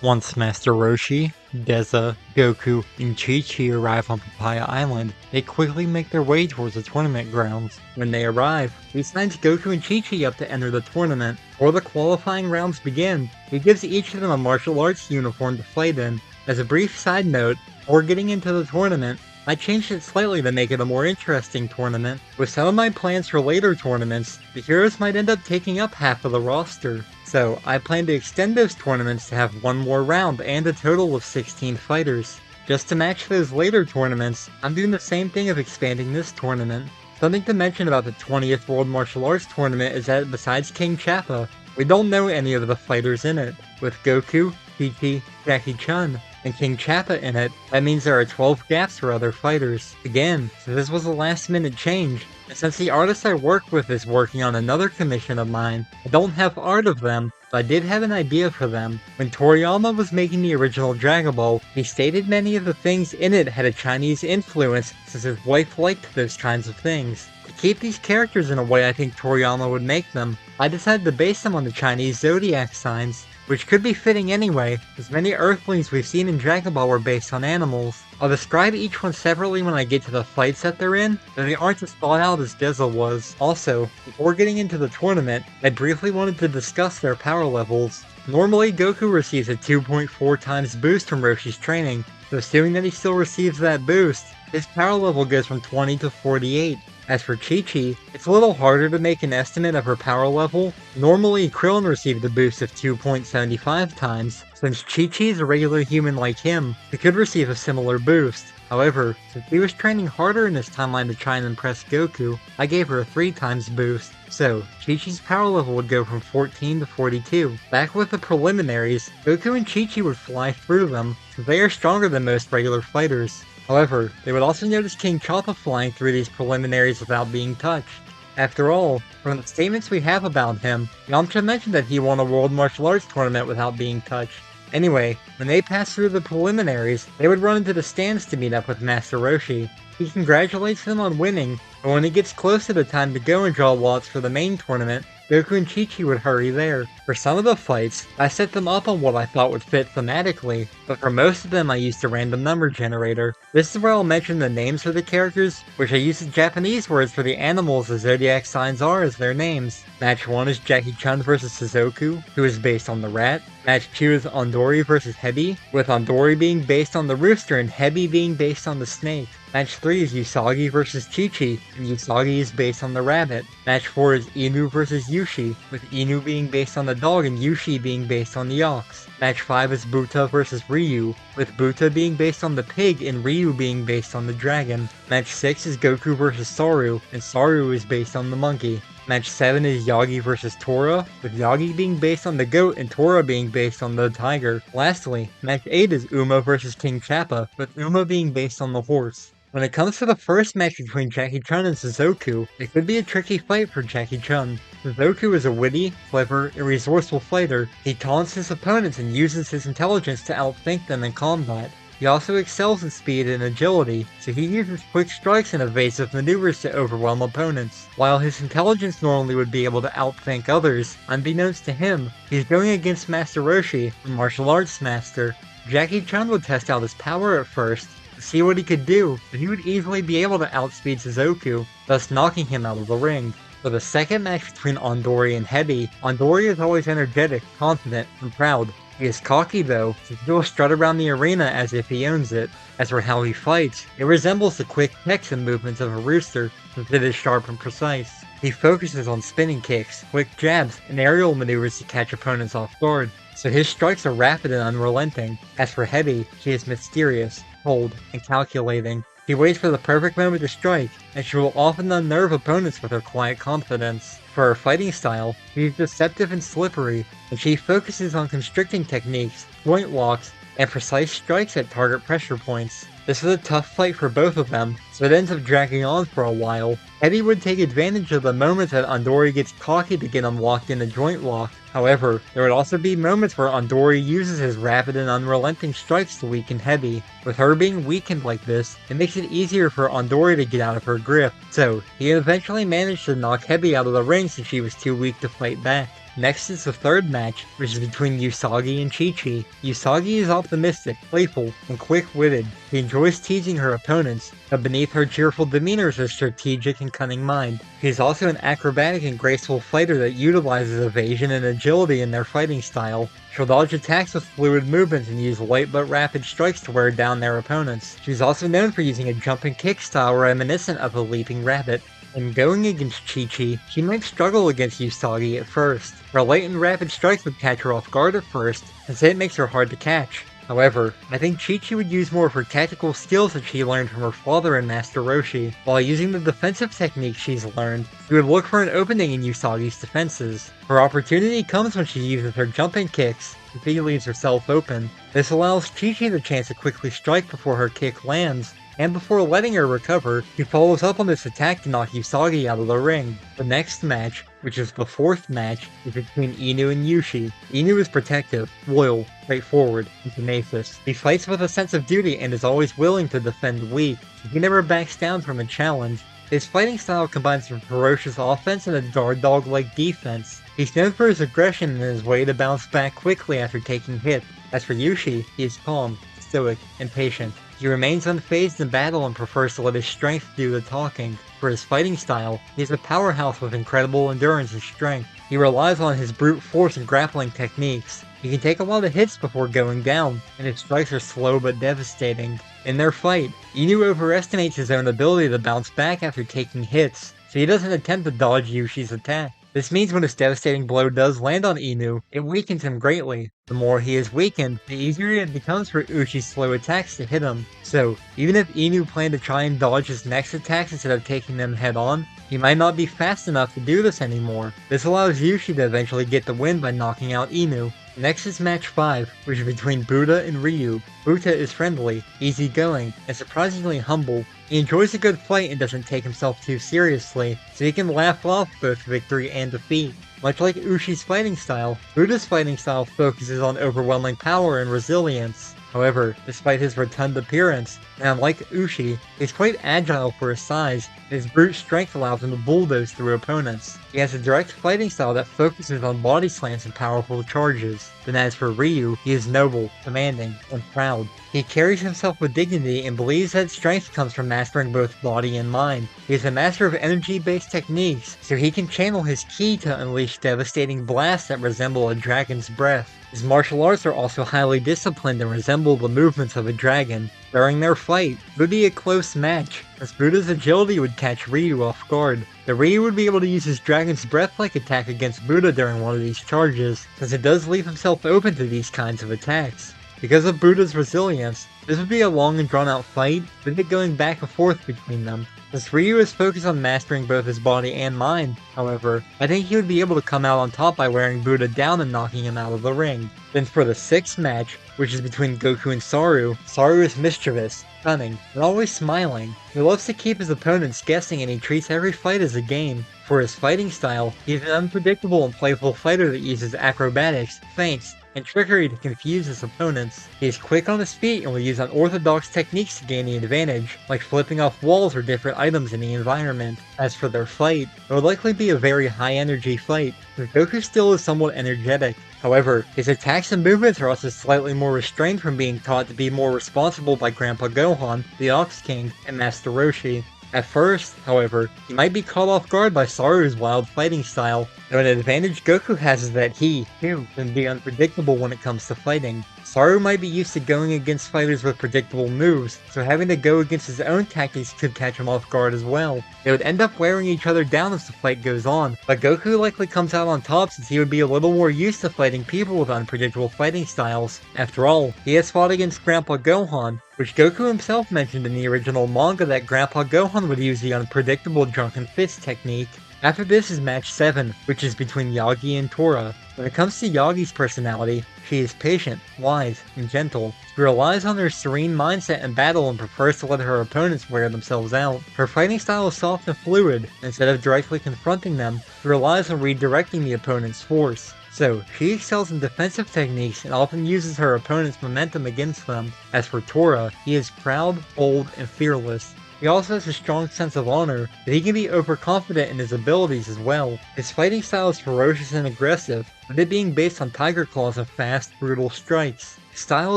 Once Master Roshi, Deza, Goku, and Chi-Chi arrive on Papaya Island, they quickly make their way towards the tournament grounds. When they arrive, he signs Goku and Chi-Chi up to enter the tournament. Before the qualifying rounds begin, he gives each of them a martial arts uniform to fight in. As a brief side note, before getting into the tournament, I changed it slightly to make it a more interesting tournament. With some of my plans for later tournaments, the heroes might end up taking up half of the roster. So, I plan to extend those tournaments to have one more round and a total of 16 fighters. Just to match those later tournaments, I'm doing the same thing of expanding this tournament. Something to mention about the 20th World Martial Arts Tournament is that besides King Chappa, we don't know any of the fighters in it. With Goku, Chi-Chi, Jackie Chun, and King Chappa in it, that means there are 12 gaps for other fighters. Again, so this was a last minute change, and since the artist I work with is working on another commission of mine, I don't have art of them, but I did have an idea for them. When Toriyama was making the original Dragon Ball, he stated many of the things in it had a Chinese influence since his wife liked those kinds of things. To keep these characters in a way I think Toriyama would make them, I decided to base them on the Chinese zodiac signs, which could be fitting anyway, as many Earthlings we've seen in Dragon Ball were based on animals. I'll describe each one separately when I get to the fights that they're in, though they aren't as thought out as Deza was. Also, before getting into the tournament, I briefly wanted to discuss their power levels. Normally, Goku receives a 2.4 times boost from Roshi's training, so assuming that he still receives that boost, his power level goes from 20 to 48. As for Chi-Chi, it's a little harder to make an estimate of her power level. Normally, Krillin received a boost of 2.75 times. Since Chi-Chi is a regular human like him, he could receive a similar boost. However, since he was training harder in this timeline to try and impress Goku, I gave her a 3 times boost. So, Chi-Chi's power level would go from 14 to 42. Back with the preliminaries, Goku and Chi-Chi would fly through them, since they are stronger than most regular fighters. However, they would also notice King Chappa flying through these preliminaries without being touched. After all, from the statements we have about him, Yamcha mentioned that he won a World Martial Arts tournament without being touched. Anyway, when they passed through the preliminaries, they would run into the stands to meet up with Master Roshi. He congratulates them on winning, but when it gets close to the time to go and draw lots for the main tournament, Goku and Chi-Chi would hurry there. For some of the fights, I set them up on what I thought would fit thematically, but for most of them I used a random number generator. This is where I'll mention the names of the characters, which I use the Japanese words for the animals the zodiac signs are as their names. Match 1 is Jackie Chun vs Suzoku, who is based on the rat. Match 2 is Ondori vs Hebi, with Ondori being based on the rooster and Hebi being based on the snake. Match 3 is Usagi vs Chi-Chi, and Usagi is based on the rabbit. Match 4 is Inu vs Yushi, with Inu being based on the dog and Yushi being based on the ox. Match 5 is Buta vs Ryu, with Buta being based on the pig and Ryu being based on the dragon. Match 6 is Goku vs Saru, and Saru is based on the monkey. Match 7 is Yagi vs Tora, with Yagi being based on the goat and Tora being based on the tiger. Lastly, Match 8 is Uma vs King Chappa, with Uma being based on the horse. When it comes to the first match between Jackie Chun and Suzoku, it could be a tricky fight for Jackie Chun. Suzoku is a witty, clever, and resourceful fighter. He taunts his opponents and uses his intelligence to outthink them in combat. He also excels in speed and agility, so he uses quick strikes and evasive maneuvers to overwhelm opponents. While his intelligence normally would be able to outthink others, unbeknownst to him, he's going against Master Roshi, the martial arts master. Jackie Chun would test out his power at first, to see what he could do, but he would easily be able to outspeed Suzoku, thus knocking him out of the ring. For the second match between Ondori and Hebi, Ondori is always energetic, confident, and proud. He is cocky though, so he will strut around the arena as if he owns it. As for how he fights, it resembles the quick kicks and movements of a rooster, since it is sharp and precise. He focuses on spinning kicks, quick jabs, and aerial maneuvers to catch opponents off guard, so his strikes are rapid and unrelenting. As for Hebi, she is mysterious, cold, and calculating. She waits for the perfect moment to strike, and she will often unnerve opponents with her quiet confidence. For her fighting style, she is deceptive and slippery, and she focuses on constricting techniques, joint locks, and precise strikes at target pressure points. This is a tough fight for both of them, so it ends up dragging on for a while. Eddie would take advantage of the moments that Ondori gets cocky to get him locked in a joint lock. However, there would also be moments where Ondori uses his rapid and unrelenting strikes to weaken Hebi. With her being weakened like this, it makes it easier for Ondori to get out of her grip. So, he eventually managed to knock Hebi out of the ring since she was too weak to fight back. Next is the third match, which is between Usagi and Chi-Chi. Usagi is optimistic, playful, and quick-witted. She enjoys teasing her opponents, but beneath her cheerful demeanor is a strategic and cunning mind. She is also an acrobatic and graceful fighter that utilizes evasion and agility in their fighting style. She'll dodge attacks with fluid movements and use light but rapid strikes to wear down their opponents. She's also known for using a jump and kick style reminiscent of a leaping rabbit. When going against Chi-Chi, she might struggle against Usagi at first. Her light and rapid strikes would catch her off guard at first, since it makes her hard to catch. However, I think Chi-Chi would use more of her tactical skills that she learned from her father and Master Roshi. While using the defensive techniques she's learned, she would look for an opening in Usagi's defenses. Her opportunity comes when she uses her jumping kicks, if she leaves herself open. This allows Chi-Chi the chance to quickly strike before her kick lands, and before letting her recover, he follows up on this attack to knock Usagi out of the ring. The next match, which is the fourth match, is between Inu and Yushi. Inu is protective, loyal, straightforward, and tenacious. He fights with a sense of duty and is always willing to defend the weak. He never backs down from a challenge. His fighting style combines a ferocious offense and a guard dog-like defense. He's known for his aggression and his way to bounce back quickly after taking hits. As for Yushi, he is calm, stoic, and patient. He remains unfazed in battle and prefers to let his strength do the talking. For his fighting style, he is a powerhouse with incredible endurance and strength. He relies on his brute force and grappling techniques. He can take a lot of hits before going down, and his strikes are slow but devastating. In their fight, Inu overestimates his own ability to bounce back after taking hits, so he doesn't attempt to dodge Yushi's attack. This means when his devastating blow does land on Inu, it weakens him greatly. The more he is weakened, the easier it becomes for Ushi's slow attacks to hit him. So, even if Inu planned to try and dodge his next attacks instead of taking them head on, he might not be fast enough to do this anymore. This allows Yushi to eventually get the win by knocking out Inu. Next is match 5, which is between Buddha and Ryu. Buddha is friendly, easygoing, and surprisingly humble. He enjoys a good fight and doesn't take himself too seriously, so he can laugh off both victory and defeat. Much like Ushi's fighting style, Buddha's fighting style focuses on overwhelming power and resilience. However, despite his rotund appearance, and unlike Ushi, he's quite agile for his size, and his brute strength allows him to bulldoze through opponents. He has a direct fighting style that focuses on body slams and powerful charges. Then as for Ryu, he is noble, commanding, and proud. He carries himself with dignity and believes that strength comes from mastering both body and mind. He is a master of energy-based techniques, so he can channel his ki to unleash devastating blasts that resemble a dragon's breath. His martial arts are also highly disciplined and resemble the movements of a dragon. During their fight, it would be a close match, as Buddha's agility would catch Ryu off guard. The Ryu would be able to use his dragon's breath-like attack against Buddha during one of these charges, since it does leave himself open to these kinds of attacks. Because of Buddha's resilience, this would be a long and drawn-out fight, with it going back and forth between them. Since Ryu is focused on mastering both his body and mind, however, I think he would be able to come out on top by wearing Buddha down and knocking him out of the ring. Then for the sixth match, which is between Goku and Saru, Saru is mischievous, cunning, and always smiling. He loves to keep his opponents guessing and he treats every fight as a game. For his fighting style, he is an unpredictable and playful fighter that uses acrobatics, feints, and trickery to confuse his opponents. He is quick on his feet and will use unorthodox techniques to gain the advantage, like flipping off walls or different items in the environment. As for their fight, it would likely be a very high-energy fight, but Goku still is somewhat energetic. However, his attacks and movements are also slightly more restrained from being taught to be more responsible by Grandpa Gohan, the Ox King, and Master Roshi. At first, however, he might be caught off guard by Saru's wild fighting style, though an advantage Goku has is that he, too, can be unpredictable when it comes to fighting. Saru might be used to going against fighters with predictable moves, so having to go against his own tactics could catch him off guard as well. They would end up wearing each other down as the fight goes on, but Goku likely comes out on top since he would be a little more used to fighting people with unpredictable fighting styles. After all, he has fought against Grandpa Gohan, which Goku himself mentioned in the original manga that Grandpa Gohan would use the unpredictable drunken fist technique. After this is match 7, which is between Yagi and Tora. When it comes to Yagi's personality, she is patient, wise, and gentle. She relies on her serene mindset in battle and prefers to let her opponents wear themselves out. Her fighting style is soft and fluid. Instead of directly confronting them, she relies on redirecting the opponent's force. So, she excels in defensive techniques and often uses her opponent's momentum against them. As for Tora, he is proud, bold, and fearless. he also has a strong sense of honor, but he can be overconfident in his abilities as well. His fighting style is ferocious and aggressive, with it being based on tiger claws and fast, brutal strikes. His style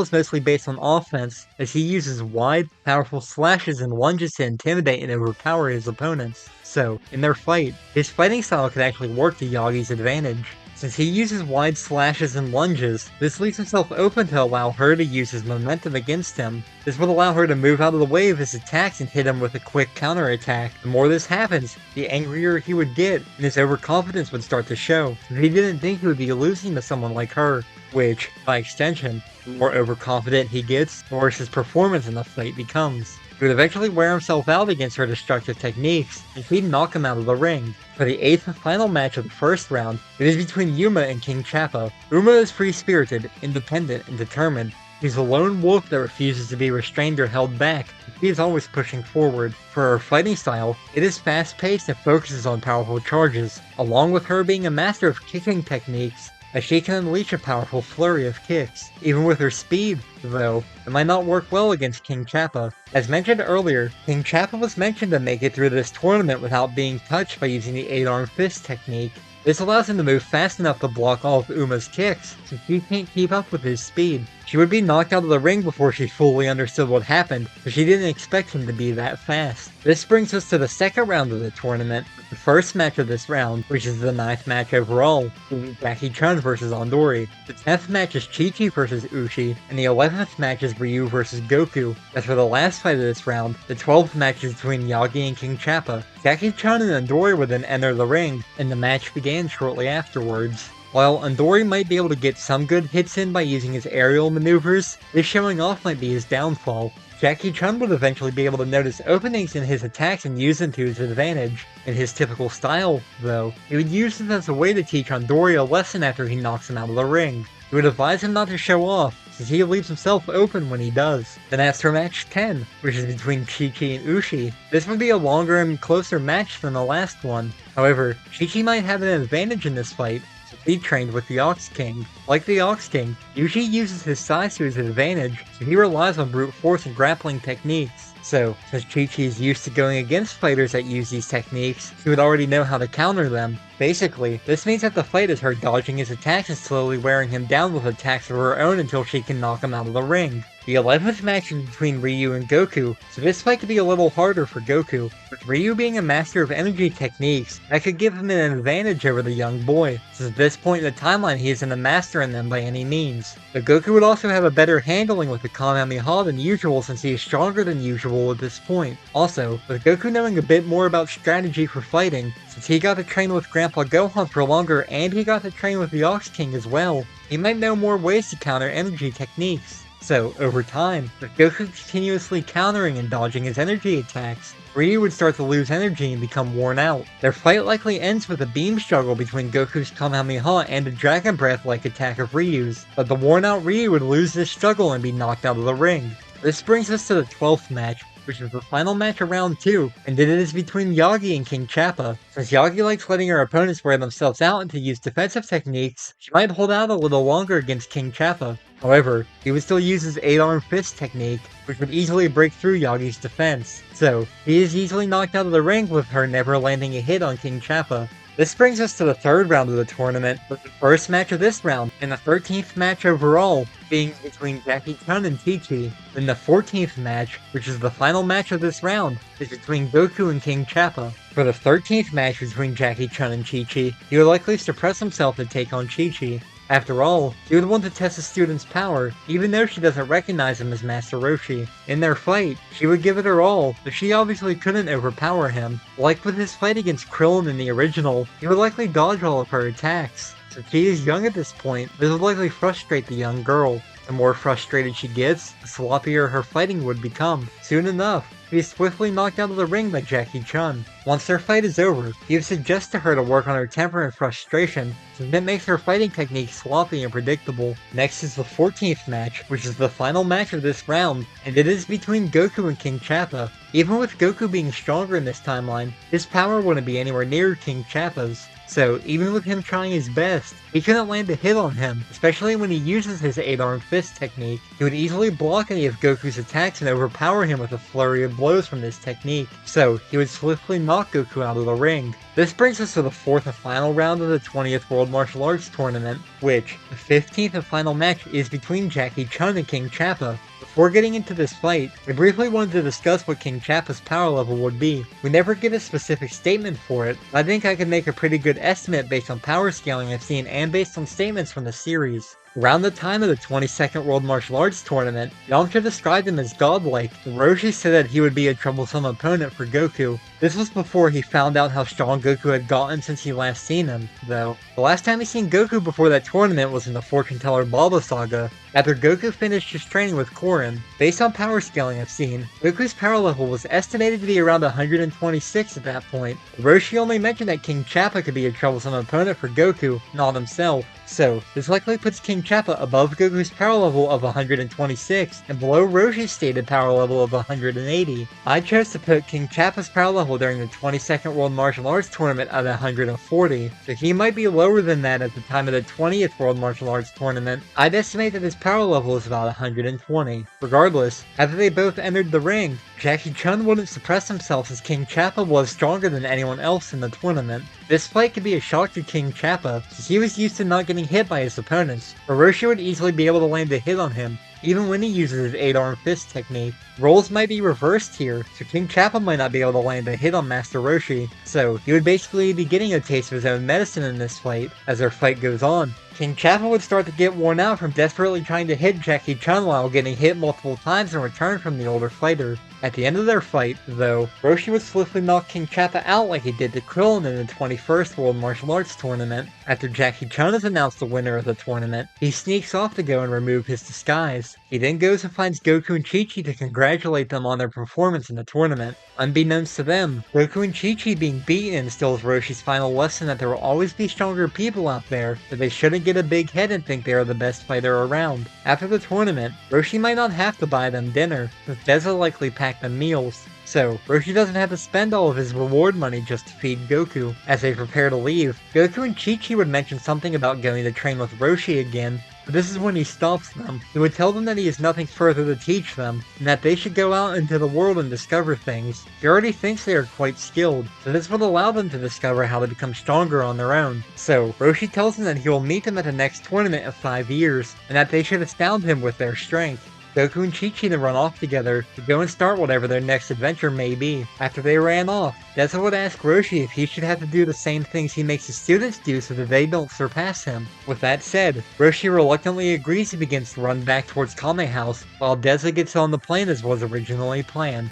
is mostly based on offense, as he uses wide, powerful slashes and lunges to intimidate and overpower his opponents. So, in their fight, his fighting style can actually work to Yagi's advantage. Since he uses wide slashes and lunges, this leaves himself open to allow her to use his momentum against him. This would allow her to move out of the way of his attacks and hit him with a quick counterattack. The more this happens, the angrier he would get, and his overconfidence would start to show. He didn't think he would be losing to someone like her, which, by extension, the more overconfident he gets, the worse his performance in the fight becomes. He would eventually wear himself out against her destructive techniques, and she'd knock him out of the ring. For the 8th and final match of the first round, it is between Yuma and King Chappa. Yuma is free-spirited, independent, and determined. He's a lone wolf that refuses to be restrained or held back. He is always pushing forward. For her fighting style, it is fast-paced and focuses on powerful charges, along with her being a master of kicking techniques, as she can unleash a powerful flurry of kicks. Even with her speed, though, it might not work well against King Chappa. As mentioned earlier, King Chappa was mentioned to make it through this tournament without being touched by using the 8-arm fist technique. This allows him to move fast enough to block all of Uma's kicks, since she can't keep up with his speed. She would be knocked out of the ring before she fully understood what happened, but she didn't expect him to be that fast. This brings us to the second round of the tournament. The first match of this round, which is the 9th match overall, being Jackie Chun vs Andori. The 10th match is Chi-Chi vs Uchi, and the 11th match is Ryu vs Goku. As for the last fight of this round, the 12th match is between Yagi and King Chappa. Jackie Chun and Andori would then enter the ring, and the match began shortly afterwards. While Andori might be able to get some good hits in by using his aerial maneuvers, this showing off might be his downfall. Jackie Chun would eventually be able to notice openings in his attacks and use them to his advantage. In his typical style, though, he would use this as a way to teach Andori a lesson after he knocks him out of the ring. He would advise him not to show off, since he leaves himself open when he does. Then as for match 10, which is between Chi-Chi and Uchi, this would be a longer and closer match than the last one. However, Chi-Chi might have an advantage in this fight, since he trained with the Ox King. Like the Ox King, Uchi uses his size to his advantage, so he relies on brute force and grappling techniques. So, since Chi-Chi is used to going against fighters that use these techniques, she would already know how to counter them. Basically, this means that the fight is her dodging his attacks and slowly wearing him down with attacks of her own until she can knock him out of the ring. The 11th match is between Ryu and Goku, so this fight could be a little harder for Goku. With Ryu being a master of energy techniques, that could give him an advantage over the young boy, since at this point in the timeline he isn't a master in them by any means. But Goku would also have a better handling with the Kamehameha than usual since he is stronger than usual at this point. Also, with Goku knowing a bit more about strategy for fighting, since he got to train with Grandpa Gohan for longer and he got to train with the Ox King as well, he might know more ways to counter energy techniques. So, over time, with Goku continuously countering and dodging his energy attacks, Ryu would start to lose energy and become worn out. Their fight likely ends with a beam struggle between Goku's Kamehameha and a Dragon Breath-like attack of Ryu's, but the worn out Ryu would lose this struggle and be knocked out of the ring. This brings us to the 12th match, which is the final match of round 2, and it is between Yagi and King Chappa. Since Yagi likes letting her opponents wear themselves out and to use defensive techniques, she might hold out a little longer against King Chappa. However, he would still use his 8-arm fist technique, which would easily break through Yagi's defense. So, he is easily knocked out of the ring with her never landing a hit on King Chappa. This brings us to the third round of the tournament, with the first match of this round, and the 13th match overall, being between Jackie Chun and Chi-Chi. Then the 14th match, which is the final match of this round, is between Goku and King Chappa. For the 13th match between Jackie Chun and Chi-Chi, he would likely suppress himself to take on Chi-Chi. After all, he would want to test the student's power, even though she doesn't recognize him as Master Roshi. In their fight, she would give it her all, but she obviously couldn't overpower him. Like with his fight against Krillin in the original, he would likely dodge all of her attacks. Since she is young at this point, this would likely frustrate the young girl. The more frustrated she gets, the sloppier her fighting would become. Soon enough, he is swiftly knocked out of the ring by Jackie Chun. Once their fight is over, he would suggest to her to work on her temper and frustration, since it makes her fighting technique sloppy and predictable. Next is the 14th match, which is the final match of this round, and it is between Goku and King Chappa. Even with Goku being stronger in this timeline, his power wouldn't be anywhere near King Chappa's. so even with him trying his best, he couldn't land a hit on him, especially when he uses his 8-armed fist technique. He would easily block any of Goku's attacks and overpower him with a flurry of blows from this technique, so he would swiftly knock Goku out of the ring. This brings us to the 4th and final round of the 20th World Martial Arts Tournament, which, the 15th and final match, is between Jackie Chun and King Chappa. Before getting into this fight, I briefly wanted to discuss what King Chappa's power level would be. We never get a specific statement for it, but I think I could make a pretty good estimate based on power scaling I've seen and based on statements from the series. Around the time of the 22nd World Martial Arts Tournament, Yamcha described him as godlike, and Roshi said that he would be a troublesome opponent for Goku. This was before he found out how strong Goku had gotten since he last seen him, though. The last time he seen Goku before that tournament was in the Fortune Teller Baba Saga, after Goku finished his training with Korin. Based on power scaling I've seen, Goku's power level was estimated to be around 126 at that point. Roshi only mentioned that King Chappa could be a troublesome opponent for Goku, not himself. So, this likely puts King Chappa above Goku's power level of 126 and below Roshi's stated power level of 180. I chose to put King Chappa's power level during the 22nd World Martial Arts Tournament at 140, so he might be lower than that at the time of the 20th World Martial Arts Tournament. I'd estimate that his power level is about 120. Regardless, after they both entered the ring, Jackie Chun wouldn't suppress himself as King Chappa was stronger than anyone else in the tournament. This fight could be a shock to King Chappa, since he was used to not getting hit by his opponents. Roshi would easily be able to land a hit on him, even when he uses his 8-armed fist technique. Roles might be reversed here, so King Chappa might not be able to land a hit on Master Roshi, so he would basically be getting a taste of his own medicine in this fight as their fight goes on. King Chappa would start to get worn out from desperately trying to hit Jackie Chun while getting hit multiple times in return from the older fighter. At the end of their fight, though, Roshi would swiftly knock King Chappa out like he did to Krillin in the 21st World Martial Arts Tournament. After Jackie Chun is announced the winner of the tournament, he sneaks off to go and remove his disguise. He then goes and finds Goku and Chi-Chi to congratulate them on their performance in the tournament. Unbeknownst to them, Goku and Chi-Chi being beaten instills Roshi's final lesson that there will always be stronger people out there, that they shouldn't get a big head and think they are the best fighter around. After the tournament, Roshi might not have to buy them dinner, with Deza likely pack them meals. So, Roshi doesn't have to spend all of his reward money just to feed Goku. As they prepare to leave, Goku and Chi-Chi would mention something about going to train with Roshi again, but this is when he stops them. He would tell them that he has nothing further to teach them, and that they should go out into the world and discover things. He already thinks they are quite skilled, so this would allow them to discover how to become stronger on their own. So, Roshi tells them that he will meet them at the next tournament of 5 years, and that they should astound him with their strength. Goku and Chi-Chi then run off together to go and start whatever their next adventure may be. After they ran off, Deza would ask Roshi if he should have to do the same things he makes his students do so that they don't surpass him. With that said, Roshi reluctantly agrees and begins to run back towards Kame House, while Deza gets on the plane as was originally planned.